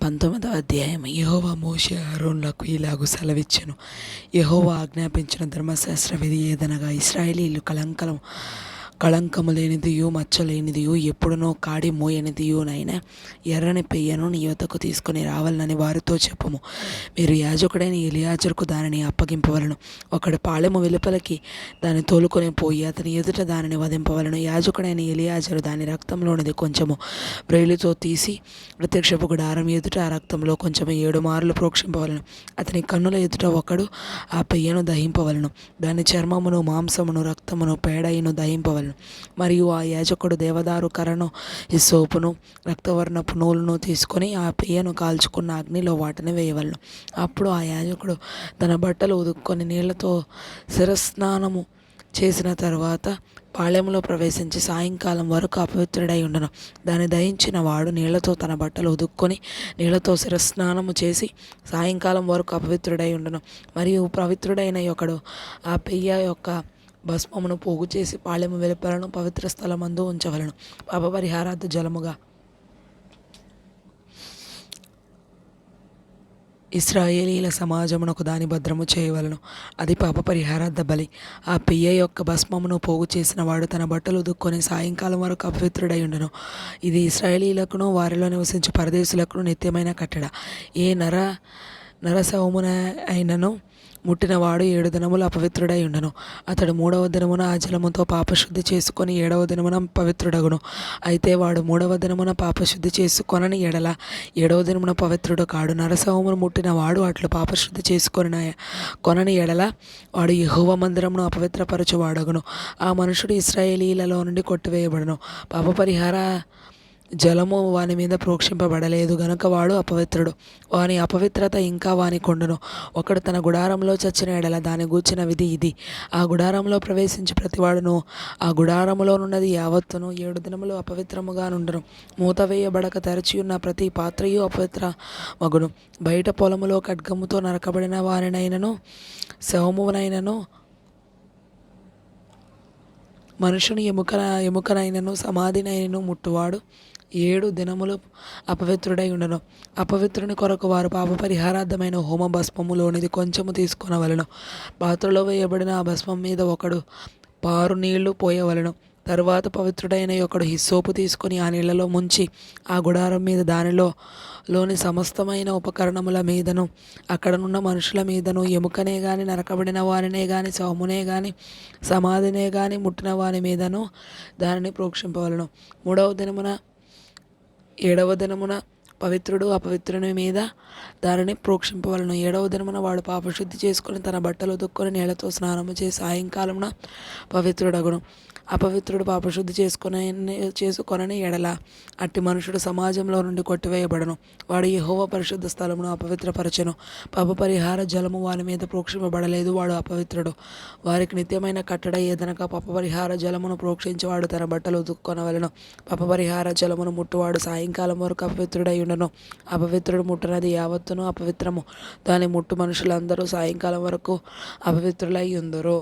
పంతొమ్మిదవ అధ్యాయం. యెహోవా మోషే అహరోనులకు ఇలాగు సెలవిచ్చెను. యెహోవా ఆజ్ఞాపించిన ధర్మశాస్త్ర విధి ఏదనగా, ఇశ్రాయేలీయులు కళంకము లేనిదియు మచ్చలేనిదియు ఎప్పుడునో కాడి మోయనిదియునైన ఎర్రని పెయ్యను నీ యొద్దకు తీసుకొని రావాలని వారితో చెప్పుము. మీరు యాజకుడైన ఎలియాజరుకు దానిని అప్పగింపవలను. ఒకడు పాళెము వెలుపలికి దాన్ని తోలుకొని పోయి అతని ఎదుట దానిని వధింపవలను. యాజకుడైన ఎలియాజరు దాని రక్తంలోనిది కొంచెము వ్రేలితో తీసి ప్రత్యక్షపు గుడారం ఎదుట ఆ రక్తంలో కొంచెము 7 మార్లు ప్రోక్షింపవలను. అతని కన్నుల ఎదుట ఒకడు ఆ పెయ్యను దహింపవలను. దాని చర్మమును, మాంసమును, రక్తమును, పేడయును దహింపవలను. మరియు ఆ యాజకుడు దేవదారు కర్రను, హిస్సోపును, రక్తవర్ణపు నూలును తీసుకొని ఆ పెయ్యను కాల్చుకున్న అగ్నిలో వాటిని వేయవలను. అప్పుడు ఆ యాజకుడు తన బట్టలు ఉదుక్కొని నీళ్లతో శిరస్నానము చేసిన తరువాత పాళెములో ప్రవేశించి సాయంకాలం వరకు అపవిత్రుడై ఉండను. దాన్ని దహించిన వాడు నీళ్లతో తన బట్టలు ఉదుక్కొని నీళ్లతో శిరస్నానము చేసి సాయంకాలం వరకు అపవిత్రుడై ఉండను. మరియు పవిత్రుడైన ఒకడు ఆ పెయ్య యొక్క భస్మమును పోగు చేసి పాళెము వెలుపలను పవిత్ర స్థలమందు ఉంచవలను. పాపపరిహారార్థ జలముగా ఇశ్రాయేలీల సమాజమునకు దాని భద్రము చేయవలను. అది పాపపరిహారార్థ బలి. ఆ పెయ్య యొక్క భస్మమును పోగు చేసిన వాడు తన బట్టలు ఉదుక్కొని సాయంకాలం వరకు అపవిత్రుడై ఉండను. ఇది ఇశ్రాయేలీలకును వారిలో నివసించే పరదేశులకును నిత్యమైన కట్టడ. ఏ నరశవమున అయినను ముట్టినవాడు 7 దినములు అపవిత్రుడై ఉండను. అతడు 3వ దినమున ఆ జలముతో పాపశుద్ధి చేసుకొని 7వ దినమున పవిత్రుడగును. అయితే వాడు 3వ దినమున పాపశుద్ధి చేసుకొనని ఎడల 7వ దినమున పవిత్రుడు కాడు. నరశవమును ముట్టిన వాడు అట్లు పాపశుద్ధి కొనని ఎడల వాడు యెహోవా మందిరమును అపవిత్రపరచువాడగును. ఆ మనుషుడు ఇశ్రాయేలీలలో నుండి కొట్టివేయబడును. పాపపరిహార జలము వాని మీద ప్రోక్షింపబడలేదు గనుక వాడు అపవిత్రుడు. వాని అపవిత్రత ఇంకా వాని కొండును. ఒకడు తన గుడారంలో చచ్చిన ఎడల దాని గూర్చిన విధి ఇది. ఆ గుడారంలో ప్రవేశించి ప్రతివాడును ఆ గుడారములోనున్నది యావత్తును 7 దినములు అపవిత్రముగా నుండును. మూత వేయబడక తెరచియున్న ప్రతి పాత్రయు అపవిత్ర మగును. బయట పొలములో ఖడ్గముతో నరకబడిన వారినైనను శవమునైనను మనుషుని ఎముకనైనను సమాధినైనను ముట్టువాడు 7 దినములు అపవిత్రుడై ఉండను. అపవిత్రుని కొరకు వారు పాపపరిహారార్థమైన హోమ భస్మములోనిది కొంచెము తీసుకొనవలను. పాత్రలో వేయబడిన ఆ భస్మం మీద ఒకడు పారు నీళ్లు పోయవలను. తరువాత పవిత్రుడైన ఒకడు హిస్సోపు తీసుకొని ఆ నీళ్లలో ముంచి ఆ గుడారం మీద దానిలోని సమస్తమైన ఉపకరణముల మీదను అక్కడనున్న మనుషుల మీదను ఎముకనే గాని నరకబడిన వారినే గాని శవమునే గాని సమాధినే గాని ముట్టిన వాని మీదను దానిని ప్రోక్షింపవలను. 3వ దినమున 7వ దినమున పవిత్రుడు అపవిత్రుని మీద దానిని ప్రోక్షింపవలను. 7వ దినమున వాడు పాపశుద్ధి చేసుకొని తన బట్టలు ఉతుక్కొని నీళ్లతో స్నానము చేసి సాయంకాలమున పవిత్రుడగును. అపవిత్రుడు పాపశుద్ధి చేసుకొనని ఎడల అట్టి మనుషుడు సమాజంలో నుండి కొట్టివేయబడను. వాడు యెహోవా పరిశుద్ధ స్థలమును అపవిత్రపరచెను. పాపపరిహార జలము వాని మీద ప్రోక్షింపబడలేదు. వాడు అపవిత్రుడు. వారికి నిత్యమైన కట్టడ ఏదనగా పాపపరిహార జలమును ప్రోక్షించి వాడు తన బట్టలు ఉతుక్కొనవలెను. పాపపరిహార జలమును ముట్టువాడు సాయంకాలం వరకు అపవిత్రుడై ఉండను. అపవిత్రుడు ముట్టనది యావత్తును అపవిత్రము. దాని ముట్టు మనుషులందరూ సాయంకాలం వరకు అపవిత్రులై ఉందురు.